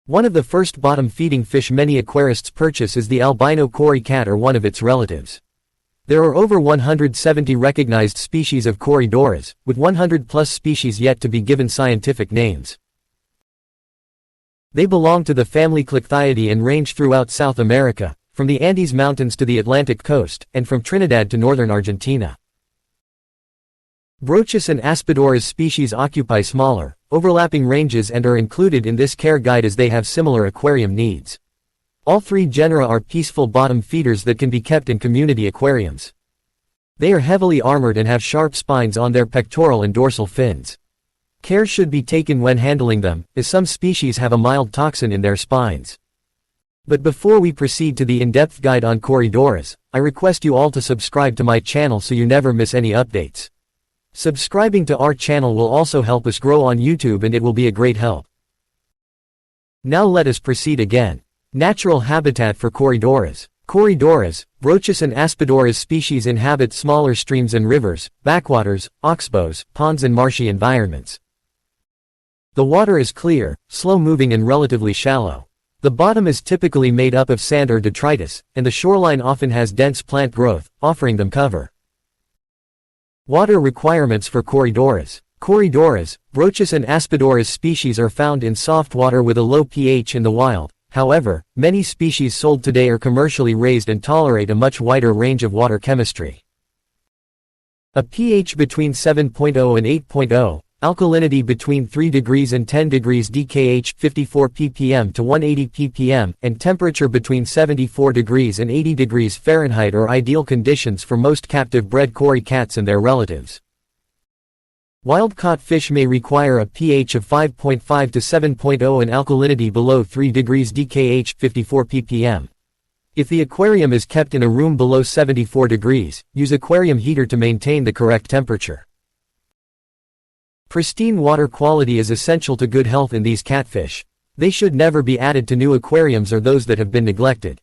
One of the first bottom-feeding fish many aquarists purchase is the albino cory cat or one of its relatives. There are over 170 recognized species of Corydoras, with 100+ species yet to be given scientific names. They belong to the family Clycthiidae and range throughout South America, from the Andes Mountains to the Atlantic coast, and from Trinidad to northern Argentina. Brochus and Aspidoras species occupy smaller, overlapping ranges and are included in this care guide as they have similar aquarium needs. All three genera are peaceful bottom feeders that can be kept in community aquariums. They are heavily armored and have sharp spines on their pectoral and dorsal fins. Care should be taken when handling them, as some species have a mild toxin in their spines. But before we proceed to the in-depth guide on Corydoras, I request you all to subscribe to my channel so you never miss any updates. Subscribing to our channel will also help us grow on YouTube and it will be a great help. Now let us proceed again. Natural habitat for Corydoras. Corydoras, Brochus and Aspidoras species inhabit smaller streams and rivers, backwaters, oxbows, ponds and marshy environments. The water is clear, slow-moving and relatively shallow. The bottom is typically made up of sand or detritus, and the shoreline often has dense plant growth, offering them cover. Water requirements for Corydoras. Corydoras, Brochus and Aspidoras species are found in soft water with a low pH in the wild. However, many species sold today are commercially raised and tolerate a much wider range of water chemistry. A pH between 7.0 and 8.0, alkalinity between 3 degrees and 10 degrees DKH 54 ppm to 180 ppm, and temperature between 74 degrees and 80 degrees Fahrenheit are ideal conditions for most captive-bred cory cats and their relatives. Wild-caught fish may require a pH of 5.5 to 7.0 and alkalinity below 3 degrees DKH 54 ppm. If the aquarium is kept in a room below 74 degrees, use aquarium heater to maintain the correct temperature. Pristine water quality is essential to good health in these catfish. They should never be added to new aquariums or those that have been neglected.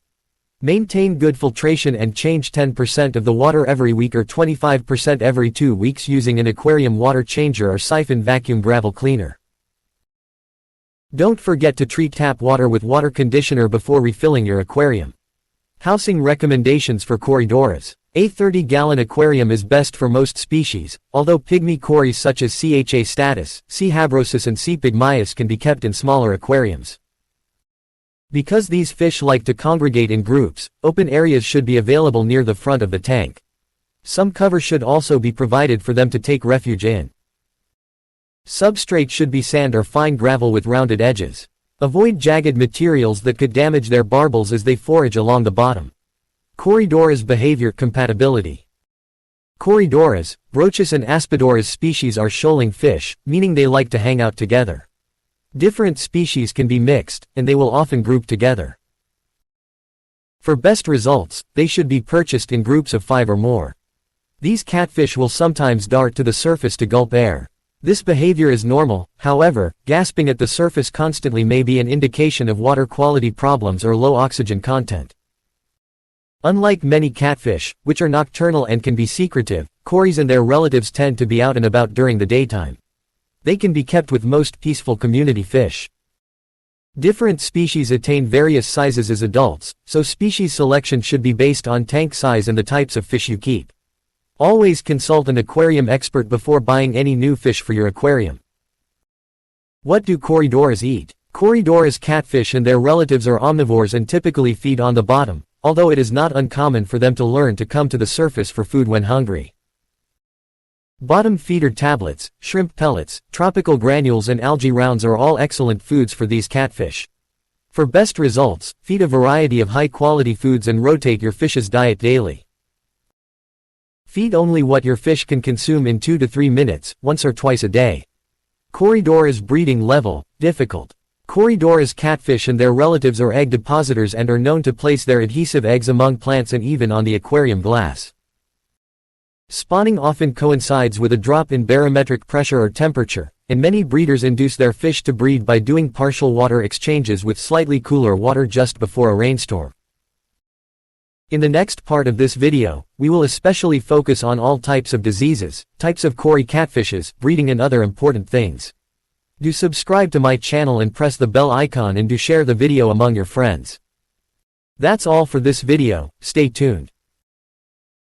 Maintain good filtration and change 10% of the water every week or 25% every 2 weeks using an aquarium water changer or siphon vacuum gravel cleaner. Don't forget to treat tap water with water conditioner before refilling your aquarium. Housing recommendations for Corydoras. A 30-gallon aquarium is best for most species, although pygmy cories such as C. status, C. habrosus and C. pygmaeus can be kept in smaller aquariums. Because these fish like to congregate in groups, open areas should be available near the front of the tank. Some cover should also be provided for them to take refuge in. Substrate should be sand or fine gravel with rounded edges. Avoid jagged materials that could damage their barbels as they forage along the bottom. Corydoras behavior compatibility. Corydoras, Brochus and Aspidoras species are shoaling fish, meaning they like to hang out together. Different species can be mixed, and they will often group together. For best results, they should be purchased in groups of 5 or more. These catfish will sometimes dart to the surface to gulp air. This behavior is normal, however, gasping at the surface constantly may be an indication of water quality problems or low oxygen content. Unlike many catfish, which are nocturnal and can be secretive, cories and their relatives tend to be out and about during the daytime. They can be kept with most peaceful community fish. Different species attain various sizes as adults, so species selection should be based on tank size and the types of fish you keep. Always consult an aquarium expert before buying any new fish for your aquarium. What do Corydoras eat? Corydoras catfish and their relatives are omnivores and typically feed on the bottom, although it is not uncommon for them to learn to come to the surface for food when hungry. Bottom feeder tablets, shrimp pellets, tropical granules and algae rounds are all excellent foods for these catfish. For best results, feed a variety of high-quality foods and rotate your fish's diet daily. Feed only what your fish can consume in 2 to 3 minutes, once or twice a day. Corydoras breeding level, difficult. Corydoras catfish and their relatives are egg depositors and are known to place their adhesive eggs among plants and even on the aquarium glass. Spawning often coincides with a drop in barometric pressure or temperature, and many breeders induce their fish to breed by doing partial water exchanges with slightly cooler water just before a rainstorm. In the next part of this video, we will especially focus on all types of diseases, types of cory catfishes, breeding and other important things. Do subscribe to my channel and press the bell icon and do share the video among your friends. That's all for this video, stay tuned.